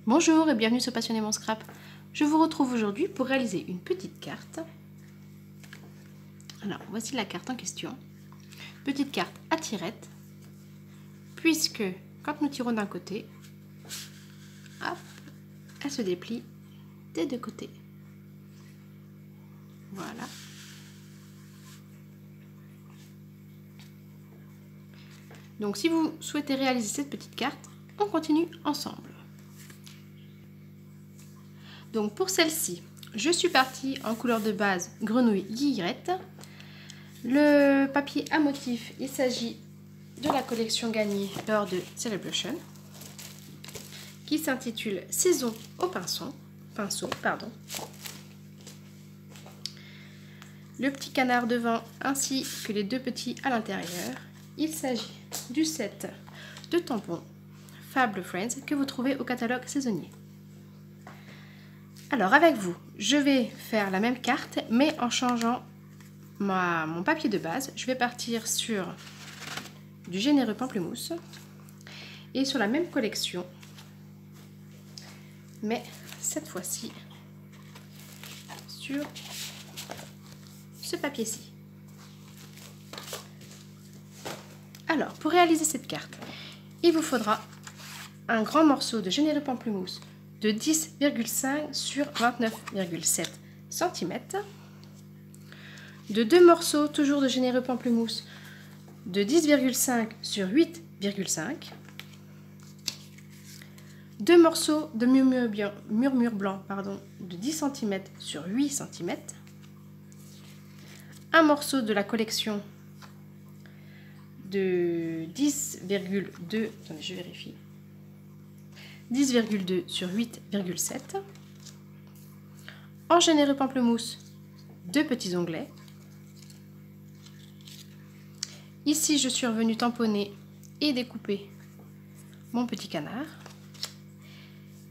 Bonjour et bienvenue sur Passionnément Scrap. Je vous retrouve aujourd'hui pour réaliser une petite carte. Alors, voici la carte en question. Petite carte à tirette, puisque quand nous tirons d'un côté, hop, elle se déplie des deux côtés. Voilà. Donc, si vous souhaitez réaliser cette petite carte, on continue ensemble. Donc pour celle-ci, je suis partie en couleur de base grenouille guillerette. Le papier à motif, il s'agit de la collection gagnée lors de Celebration, qui s'intitule Saison au pinceau. Le petit canard devant ainsi que les deux petits à l'intérieur. Il s'agit du set de tampons Fable Friends que vous trouvez au catalogue saisonnier. Alors avec vous, je vais faire la même carte, mais en changeant mon papier de base. Je vais partir sur du généreux pamplemousse et sur la même collection, mais cette fois-ci sur ce papier-ci. Alors, pour réaliser cette carte, il vous faudra un grand morceau de généreux pamplemousse de 10,5 sur 29,7 cm, de deux morceaux toujours de généreux pamplemousse de 10,5 sur 8,5, deux morceaux de murmure blanc de 10 cm sur 8 cm, un morceau de la collection de 10,2, attendez, je vérifie, 10,2 sur 8,7. En généreux pamplemousse, deux petits onglets. Ici, je suis revenue tamponner et découper mon petit canard.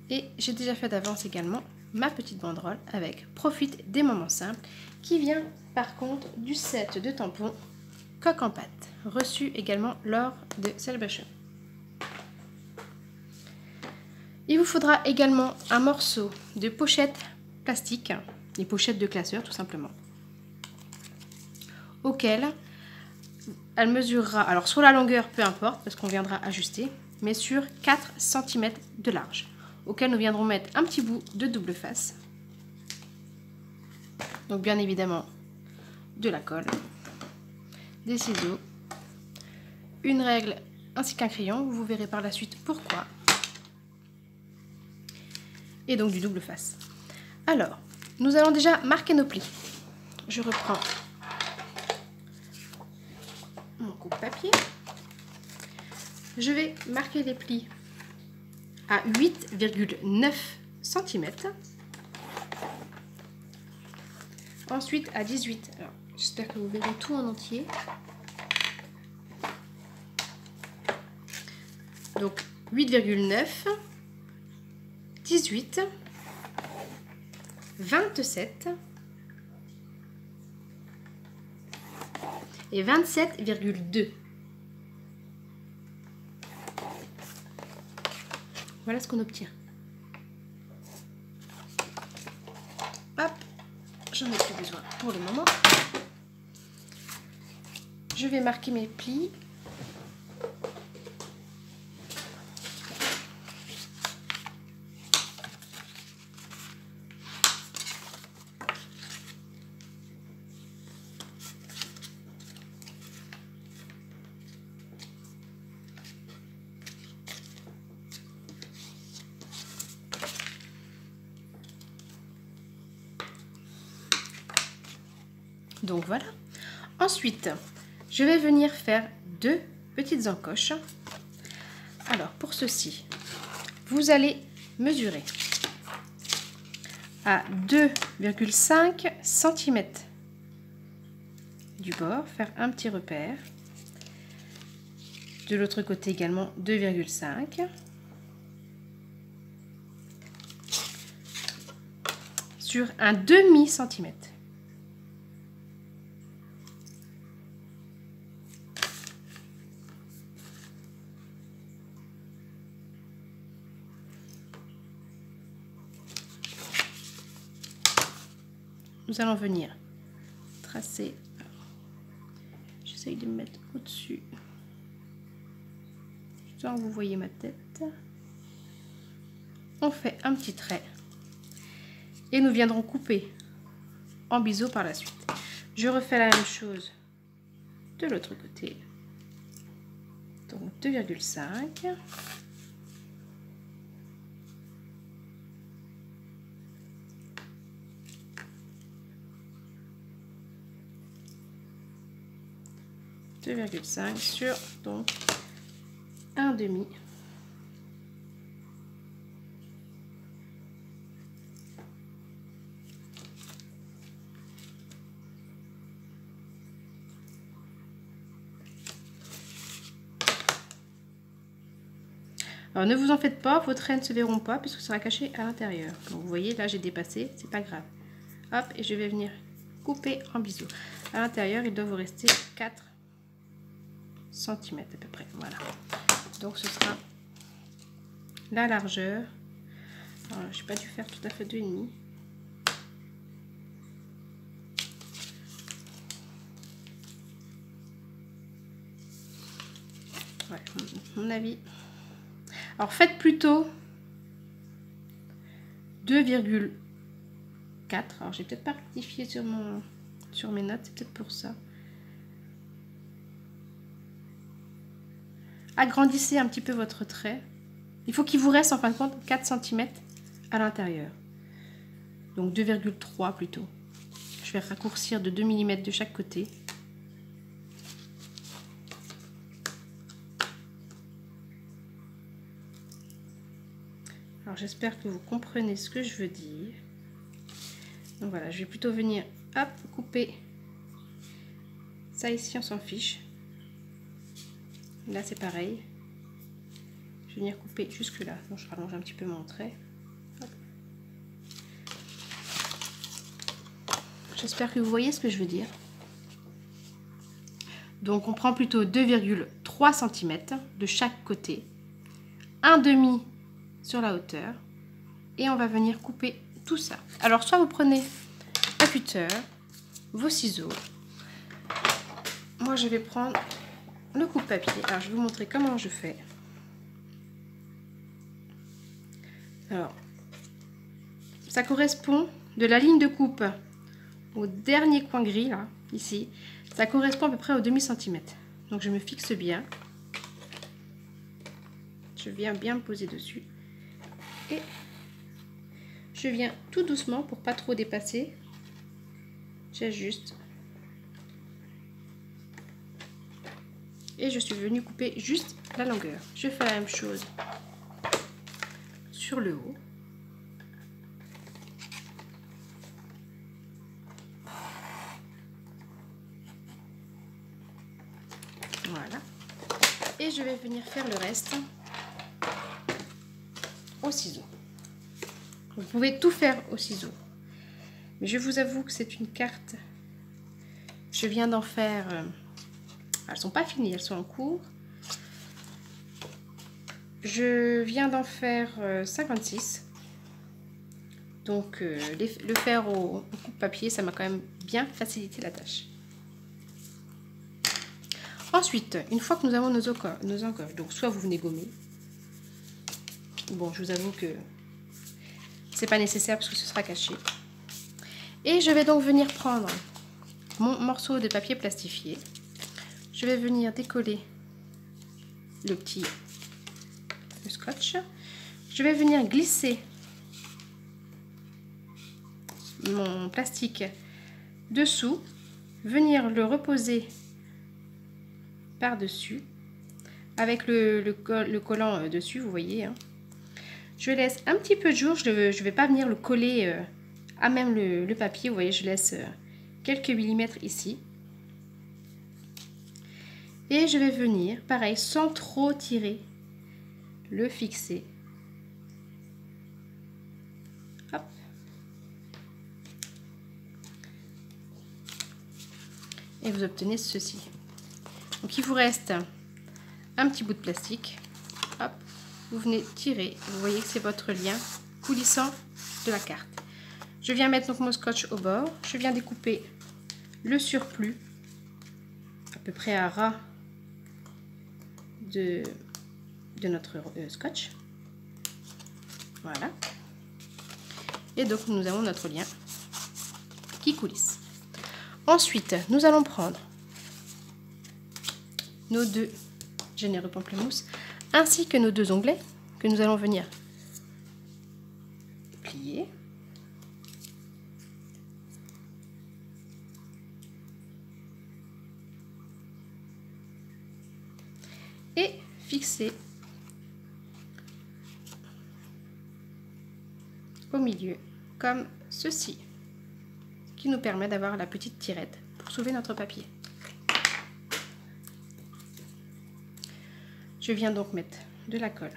Et j'ai déjà fait d'avance également ma petite banderole avec Profite des moments simples, qui vient par contre du set de tampons Coq en pâte, reçu également lors de Celebration. Il vous faudra également un morceau de pochette plastique, les pochettes de classeur tout simplement, auquel elle mesurera, alors sur la longueur peu importe parce qu'on viendra ajuster, mais sur 4 cm de large, auquel nous viendrons mettre un petit bout de double face, donc bien évidemment de la colle, des ciseaux, une règle ainsi qu'un crayon, vous verrez par la suite pourquoi. Et donc du double face. Alors, nous allons déjà marquer nos plis. Je reprends mon coupe-papier. Je vais marquer les plis à 8,9 cm. Ensuite à 18. Alors, j'espère que vous verrez tout en entier. Donc 8,9, 18, 27 et 27,2. Voilà ce qu'on obtient. Hop, j'en ai plus besoin pour le moment. Je vais marquer mes plis. Donc voilà. Ensuite, je vais venir faire deux petites encoches. Alors pour ceci, vous allez mesurer à 2,5 cm du bord, faire un petit repère. De l'autre côté également 2,5. Sur un demi-centimètre. nous allons venir tracer. J'essaye de me mettre au-dessus. Sans que vous voyez ma tête. On fait un petit trait. Et nous viendrons couper en biseau par la suite. Je refais la même chose de l'autre côté. Donc 2,5. Sur donc un demi. Alors ne vous en faites pas, vos traits ne se verront pas puisque ce sera caché à l'intérieur. Donc vous voyez là j'ai dépassé, c'est pas grave. Hop, et je vais venir couper en biseau. À l'intérieur il doit vous rester 4 cm à peu près. Voilà. Donc ce sera la largeur. Je n'ai pas dû faire tout à fait 2,5. Ouais, à mon avis. Alors faites plutôt 2,4. Alors j'ai peut-être pas rectifié sur mes notes, c'est peut-être pour ça. Agrandissez un petit peu votre trait. Il faut qu'il vous reste en fin de compte 4 cm à l'intérieur. Donc 2,3 plutôt. Je vais raccourcir de 2 mm de chaque côté. Alors j'espère que vous comprenez ce que je veux dire. Donc voilà, je vais plutôt venir hop, couper ça ici, on s'en fiche. Là c'est pareil. Je vais venir couper jusque là. Donc je rallonge un petit peu mon trait. J'espère que vous voyez ce que je veux dire. Donc on prend plutôt 2,3 cm de chaque côté. Un demi sur la hauteur. Et on va venir couper tout ça. Alors soit vous prenez un cutter, vos ciseaux. Moi je vais prendre le coupe-papier. Alors je vais vous montrer comment je fais. Alors ça correspond de la ligne de coupe au dernier coin gris là, ici. Ça correspond à peu près au demi-centimètre. Donc je me fixe bien. Je viens bien me poser dessus. Et je viens tout doucement pour pas trop dépasser. J'ajuste. Et je suis venue couper juste la longueur. Je fais la même chose sur le haut. Voilà. Et je vais venir faire le reste au ciseau. Vous pouvez tout faire au ciseau. Mais je vous avoue que c'est une carte. Je viens d'en faire... elles ne sont pas finies, elles sont en cours. Je viens d'en faire 56. Donc le faire au coupe-papier, ça m'a quand même bien facilité la tâche. Ensuite, une fois que nous avons nos encoches, donc soit vous venez gommer. Bon, je vous avoue que c'est pas nécessaire parce que ce sera caché. Et je vais donc venir prendre mon morceau de papier plastifié. Je vais venir décoller le scotch. Je vais venir glisser mon plastique dessous, venir le reposer par-dessus avec le collant dessus, vous voyez. Hein. Je laisse un petit peu de jour, je ne vais pas venir le coller à même le papier, vous voyez, je laisse quelques millimètres ici. Et je vais venir, pareil, sans trop tirer, le fixer. Hop. Et vous obtenez ceci. Donc il vous reste un petit bout de plastique. Hop. Vous venez tirer. Vous voyez que c'est votre lien coulissant de la carte. Je viens mettre donc mon scotch au bord. Je viens découper le surplus à peu près à ras de notre scotch. Voilà. Et donc nous avons notre lien qui coulisse. Ensuite, nous allons prendre nos deux généreux pamplemousse ainsi que nos deux onglets que nous allons venir plier. Et fixer au milieu comme ceci, qui nous permet d'avoir la petite tirette pour soulever notre papier. Je viens donc mettre de la colle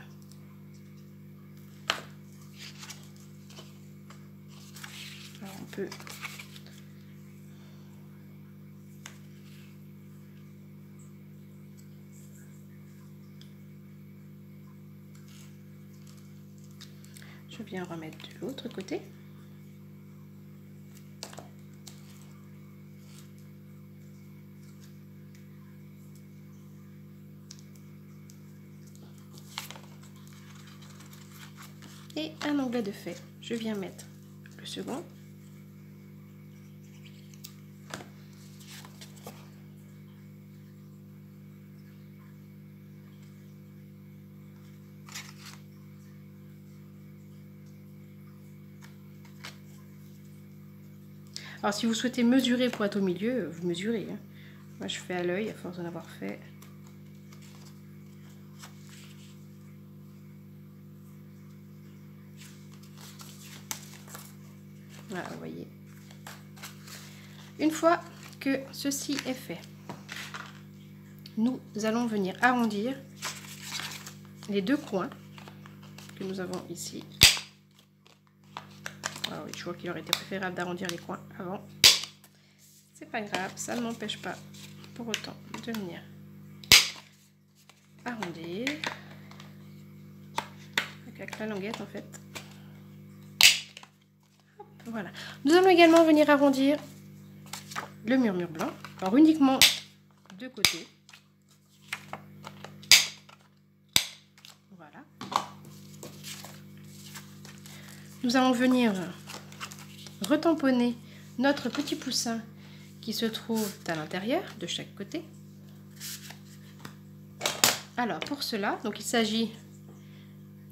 alors on peut je viens remettre de l'autre côté. Et un onglet de fait, je viens mettre le second. Alors si vous souhaitez mesurer pour être au milieu, vous mesurez. Hein. Moi je fais à l'œil à force d'en avoir fait. Voilà, vous voyez. Une fois que ceci est fait, nous allons venir arrondir les deux coins que nous avons ici. Ah oui, je vois qu'il aurait été préférable d'arrondir les coins avant. C'est pas grave, ça ne m'empêche pas pour autant de venir arrondir avec la languette en fait. Hop, voilà. Nous allons également venir arrondir le murmure blanc. Alors uniquement de côté. Voilà. Nous allons venir retamponner notre petit poussin qui se trouve à l'intérieur de chaque côté. Alors pour cela, donc il s'agit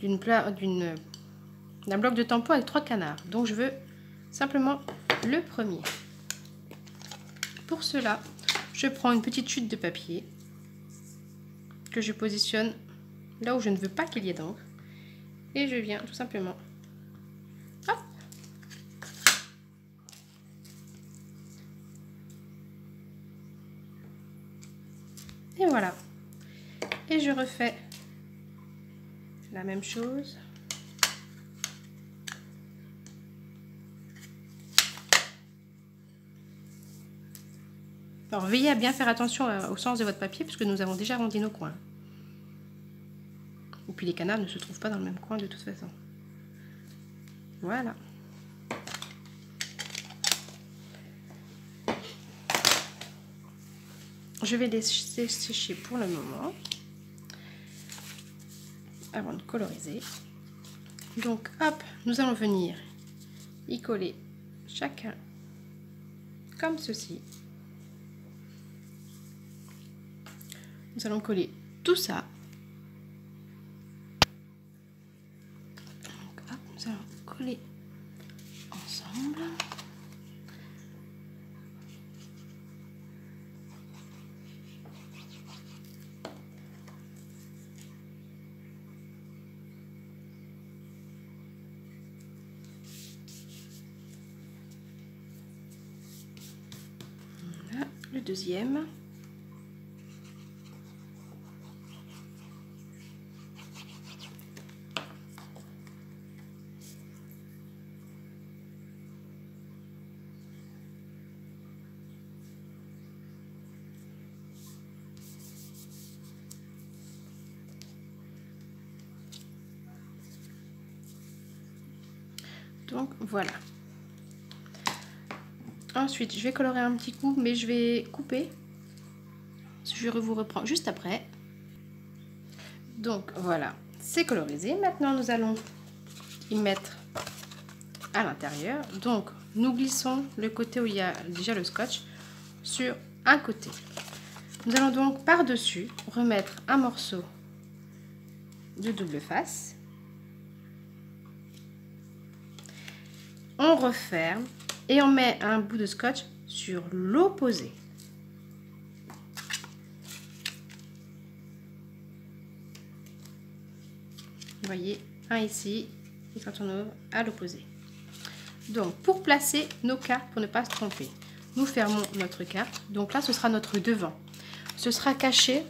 d'un bloc de tampon avec 3 canards. Donc je veux simplement le premier. Pour cela, je prends une petite chute de papier que je positionne là où je ne veux pas qu'il y ait d'encre et je viens tout simplement hop, et voilà, et je refais la même chose. Alors veillez à bien faire attention au sens de votre papier puisque nous avons déjà arrondi nos coins. Et puis les canards ne se trouvent pas dans le même coin de toute façon. Voilà. Je vais laisser sécher pour le moment avant de coloriser. Donc hop, nous allons venir y coller chacun comme ceci. Nous allons coller tout ça. Donc, hop, nous allons coller ensemble. Voilà, le deuxième. Donc voilà. Ensuite, je vais colorer un petit coup, mais je vais couper. Je vous reprends juste après. Donc voilà, c'est colorisé. Maintenant, nous allons y mettre à l'intérieur. Donc, nous glissons le côté où il y a déjà le scotch sur un côté. Nous allons donc par-dessus remettre un morceau de double face. On referme et on met un bout de scotch sur l'opposé. Vous voyez, un ici et quand on ouvre à l'opposé. Donc pour placer nos cartes, pour ne pas se tromper, nous fermons notre carte. Donc là ce sera notre devant. Ce sera caché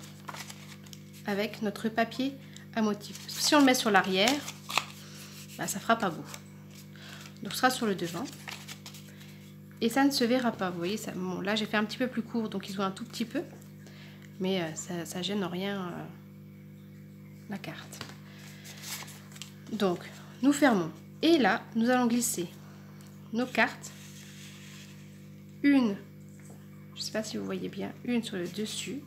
avec notre papier à motif. Parce que si on le met sur l'arrière, bah, ça fera pas beau. Donc ce sera sur le devant. Et ça ne se verra pas. Vous voyez, ça, bon, là j'ai fait un petit peu plus court, donc il se voit un tout petit peu. Mais ça gêne en rien la carte. Donc nous fermons. Et là, nous allons glisser nos cartes. Une, je ne sais pas si vous voyez bien, une sur le dessus.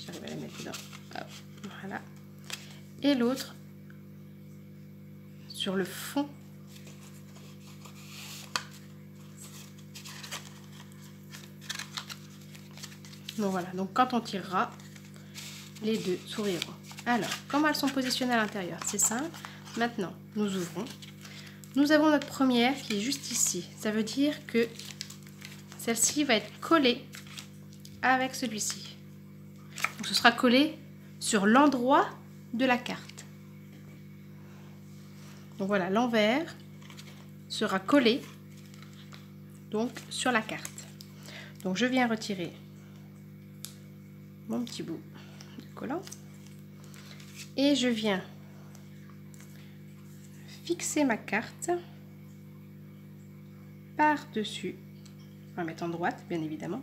J'arrive à la mettre dedans. Hop, voilà. Et l'autre sur le fond. Donc voilà, donc quand on tirera, les deux s'ouvriront. Alors, comment elles sont positionnées à l'intérieur? C'est simple. Maintenant, nous ouvrons. Nous avons notre première qui est juste ici. Ça veut dire que celle-ci va être collée avec celui-ci. Donc ce sera collé sur l'endroit de la carte. Donc voilà, l'envers sera collé donc sur la carte. Donc je viens retirer mon petit bout de collant et je viens fixer ma carte par-dessus. On va mettre en droite, bien évidemment.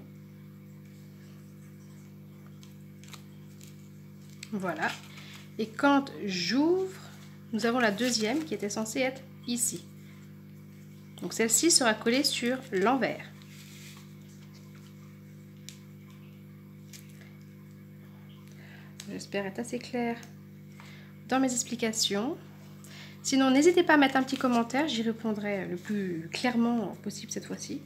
Voilà. Et quand j'ouvre, nous avons la deuxième qui était censée être ici. Donc celle-ci sera collée sur l'envers. J'espère être assez clair dans mes explications. Sinon, n'hésitez pas à mettre un petit commentaire, j'y répondrai le plus clairement possible cette fois-ci.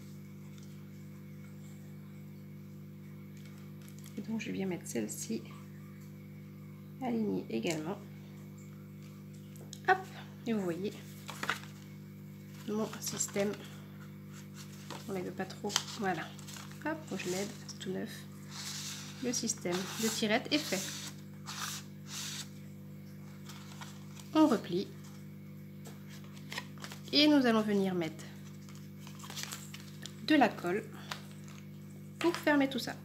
Et donc, je viens mettre celle-ci alignée également. Hop, et vous voyez mon système. On l'aide pas trop, voilà. Hop, je l'aide, c'est tout neuf. Le système de tirette est fait. On replie. Et nous allons venir mettre de la colle pour fermer tout ça.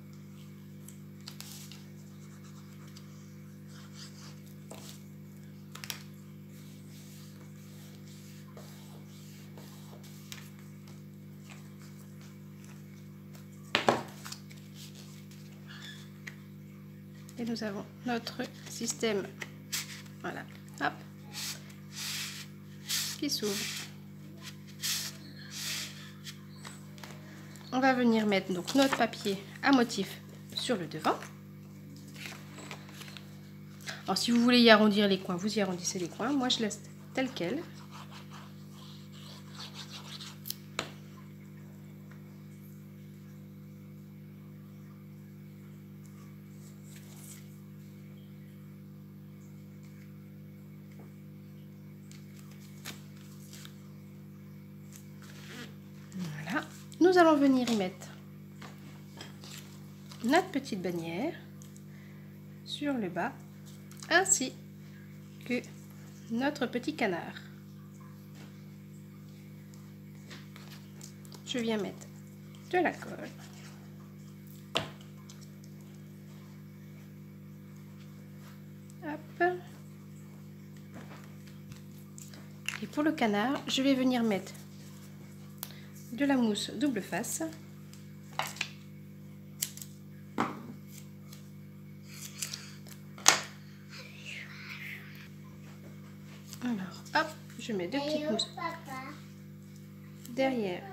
Et nous avons notre système, voilà, hop, qui s'ouvre. On va venir mettre donc notre papier à motif sur le devant. Alors si vous voulez y arrondir les coins, vous y arrondissez les coins. Moi je laisse tel quel. Voilà. Nous allons venir y mettre notre petite bannière sur le bas, ainsi que notre petit canard. Je viens mettre de la colle. Hop. Et pour le canard, je vais venir mettre de la mousse double face. Alors, hop, je mets deux petites mousses derrière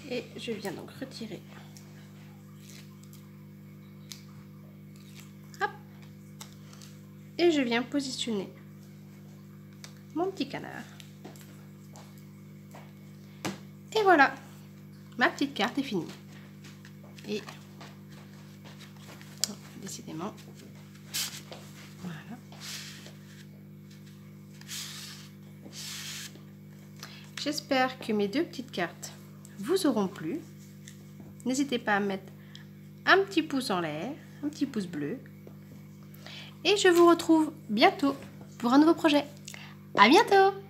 Et je viens donc retirer. Hop. Et je viens positionner mon petit canard. Et voilà, ma petite carte est finie. Et décidément, voilà. J'espère que mes deux petites cartes vous auront plu. N'hésitez pas à mettre un petit pouce en l'air, un petit pouce bleu. Et je vous retrouve bientôt pour un nouveau projet. À bientôt!